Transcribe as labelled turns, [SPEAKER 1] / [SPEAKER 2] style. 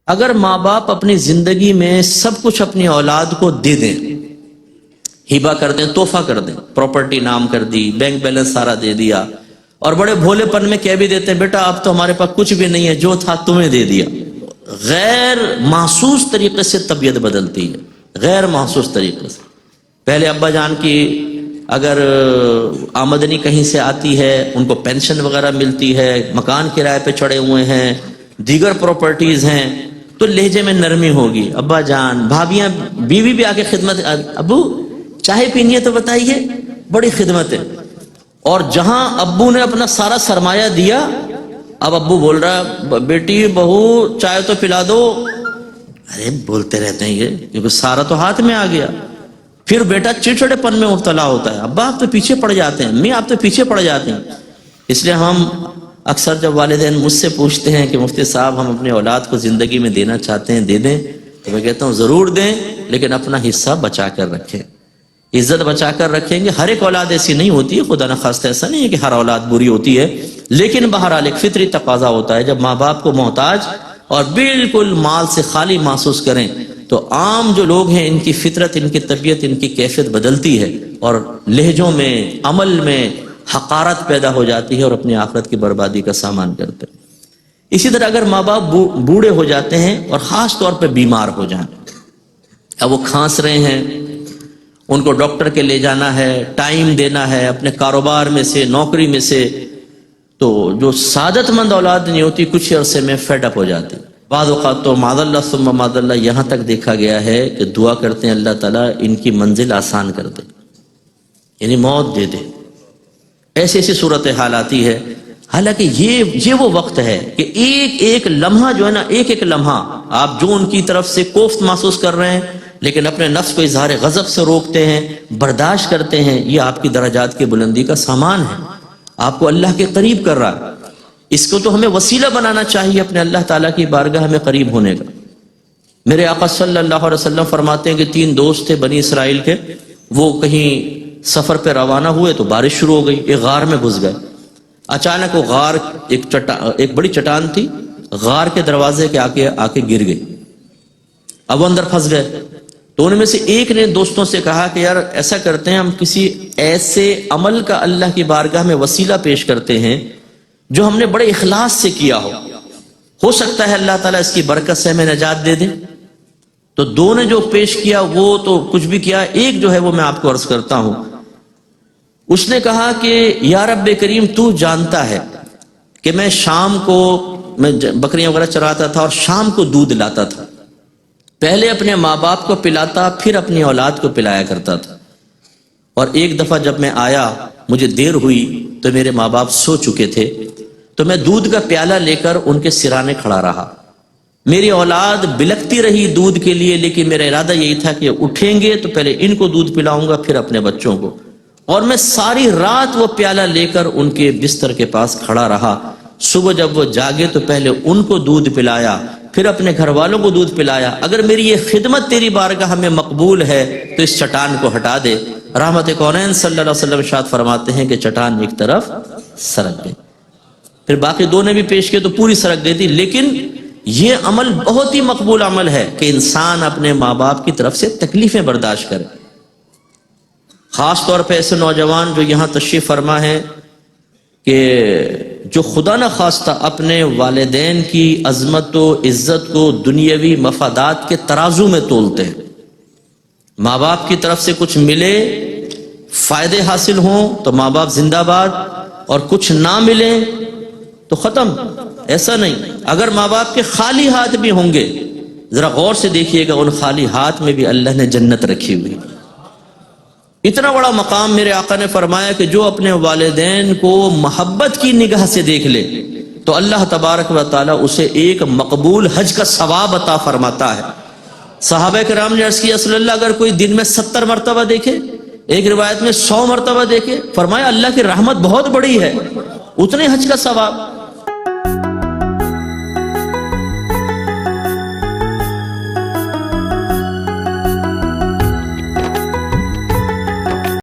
[SPEAKER 1] اگر ماں باپ اپنی زندگی میں سب کچھ اپنی اولاد کو دے دیں، ہبہ کر دیں، تحفہ کر دیں، پراپرٹی نام کر دی، بینک بیلنس سارا دے دیا، اور بڑے بھولے پن میں کہہ بھی دیتے ہیں بیٹا اب تو ہمارے پاس کچھ بھی نہیں ہے، جو تھا تمہیں دے دیا، غیر محسوس طریقے سے طبیعت بدلتی ہے، غیر محسوس طریقے سے۔ پہلے ابا جان کی اگر آمدنی کہیں سے آتی ہے، ان کو پینشن وغیرہ ملتی ہے، مکان کرائے پہ چڑھے ہوئے ہیں، دیگر پراپرٹیز ہیں، تو لہجے میں نرمی ہوگی، ابا جان، بھابیاں، بیوی بھی آ کے خدمت، ابو چائے پینی ہے تو بتائیے، بڑی خدمت ہے۔ اور جہاں ابو نے اپنا سارا سرمایہ دیا، اب ابو بول رہا بیٹی بہو چائے تو پلا دو، ارے بولتے رہتے ہیں یہ، کیونکہ سارا تو ہاتھ میں آ گیا۔ پھر بیٹا چڑچڑے پن میں مبتلا ہوتا ہے، ابا آپ تو پیچھے پڑ جاتے ہیں، امی آپ تو پیچھے پڑ جاتے ہیں۔ اس لیے ہم اکثر جب والدین مجھ سے پوچھتے ہیں کہ مفتی صاحب ہم اپنی اولاد کو زندگی میں دینا چاہتے ہیں، دے دیں، تو میں کہتا ہوں ضرور دیں، لیکن اپنا حصہ بچا کر رکھیں، عزت بچا کر رکھیں گے۔ ہر ایک اولاد ایسی نہیں ہوتی ہے، خدا نخواستہ ایسا نہیں ہے کہ ہر اولاد بری ہوتی ہے، لیکن بہرحال ایک فطری تقاضا ہوتا ہے، جب ماں باپ کو محتاج اور بالکل مال سے خالی محسوس کریں تو عام جو لوگ ہیں ان کی فطرت، ان کی طبیعت، ان کی کیفیت بدلتی ہے، اور لہجوں میں، عمل میں حقارت پیدا ہو جاتی ہے، اور اپنی آخرت کی بربادی کا سامان کرتے ہیں۔ اسی طرح اگر ماں باپ بوڑھے ہو جاتے ہیں اور خاص طور پہ بیمار ہو جائیں، اب وہ کھانس رہے ہیں، ان کو ڈاکٹر کے لے جانا ہے، ٹائم دینا ہے اپنے کاروبار میں سے، نوکری میں سے، تو جو سعادت مند اولاد نہیں ہوتی کچھ عرصے میں فیڈ اپ ہو جاتی۔ بعض اوقات تو معاذ اللہ ثم معاذ اللہ یہاں تک دیکھا گیا ہے کہ دعا کرتے ہیں اللہ تعالیٰ ان کی منزل آسان کر دے، یعنی موت دے دے، ایسی ایسی صورتحال آتی ہے۔ حالانکہ یہ وہ وقت ہے کہ ایک ایک لمحہ جو ہے نا، ایک ایک لمحہ آپ جو ان کی طرف سے کوفت محسوس کر رہے ہیں، لیکن اپنے نفس کو اظہار غضب سے روکتے ہیں، برداشت کرتے ہیں، یہ آپ کی درجات کی بلندی کا سامان ہے، آپ کو اللہ کے قریب کر رہا ہے۔ اس کو تو ہمیں وسیلہ بنانا چاہیے اپنے اللہ تعالیٰ کی بارگاہ میں قریب ہونے کا۔ میرے آقا صلی اللہ علیہ وسلم فرماتے ہیں کہ 3 دوست تھے بنی اسرائیل کے، وہ کہیں سفر پہ روانہ ہوئے تو بارش شروع ہو گئی، ایک غار میں گھس گئے۔ اچانک وہ غار ایک بڑی چٹان تھی، غار کے دروازے کے آ کے گر گئی، اب وہ اندر پھنس گئے۔ تو ان میں سے ایک نے دوستوں سے کہا کہ یار ایسا کرتے ہیں، ہم کسی ایسے عمل کا اللہ کی بارگاہ میں وسیلہ پیش کرتے ہیں جو ہم نے بڑے اخلاص سے کیا ہو سکتا ہے اللہ تعالیٰ اس کی برکت سے ہمیں نجات دے دے۔ تو 2 نے جو پیش کیا وہ تو کچھ بھی کیا، ایک جو ہے وہ میں آپ کو عرض کرتا ہوں، اس نے کہا کہ یا رب کریم تو جانتا ہے کہ میں شام کو میں بکریاں وغیرہ چراتا تھا اور شام کو دودھ لاتا تھا، پہلے اپنے ماں باپ کو پلاتا پھر اپنی اولاد کو پلایا کرتا تھا، اور ایک دفعہ جب میں آیا مجھے دیر ہوئی تو میرے ماں باپ سو چکے تھے، تو میں دودھ کا پیالہ لے کر ان کے سرانے کھڑا رہا، میری اولاد بلکتی رہی دودھ کے لیے، لیکن میرا ارادہ یہی تھا کہ اٹھیں گے تو پہلے ان کو دودھ پلاؤں گا پھر اپنے بچوں کو، اور میں ساری رات وہ پیالہ لے کر ان کے بستر کے پاس کھڑا رہا۔ صبح جب وہ جاگے تو پہلے ان کو دودھ پلایا پھر اپنے گھر والوں کو دودھ پلایا۔ اگر میری یہ خدمت تیری بارگاہ میں مقبول ہے تو اس چٹان کو ہٹا دے۔ رحمت کونین صلی اللہ علیہ وسلم ارشاد فرماتے ہیں کہ چٹان ایک طرف سرک گئی، پھر باقی 2 نے بھی پیش کیے تو پوری سرک گئی تھی۔ لیکن یہ عمل بہت ہی مقبول عمل ہے کہ انسان اپنے ماں باپ کی طرف سے تکلیفیں برداشت کرے، خاص طور پہ ایسے نوجوان جو یہاں تشریف فرما ہے کہ جو خدا نہ خواستہ اپنے والدین کی عظمت و عزت کو دنیاوی مفادات کے ترازو میں تولتے ہیں۔ ماں باپ کی طرف سے کچھ ملے، فائدے حاصل ہوں تو ماں باپ زندہ باد، اور کچھ نہ ملے تو ختم۔ ایسا نہیں، اگر ماں باپ کے خالی ہاتھ بھی ہوں گے، ذرا غور سے دیکھیے گا ان خالی ہاتھ میں بھی اللہ نے جنت رکھی ہوئی۔ اتنا بڑا مقام میرے آقا نے فرمایا کہ جو اپنے والدین کو محبت کی نگاہ سے دیکھ لے تو اللہ تبارک و تعالیٰ اسے ایک مقبول حج کا ثواب عطا فرماتا ہے۔ صحابہ کرام نے عرض کیا رسول اللہ اگر کوئی دن میں 70 مرتبہ دیکھے، ایک روایت میں 100 مرتبہ دیکھے، فرمایا اللہ کی رحمت بہت بڑی ہے، اتنے حج کا ثواب۔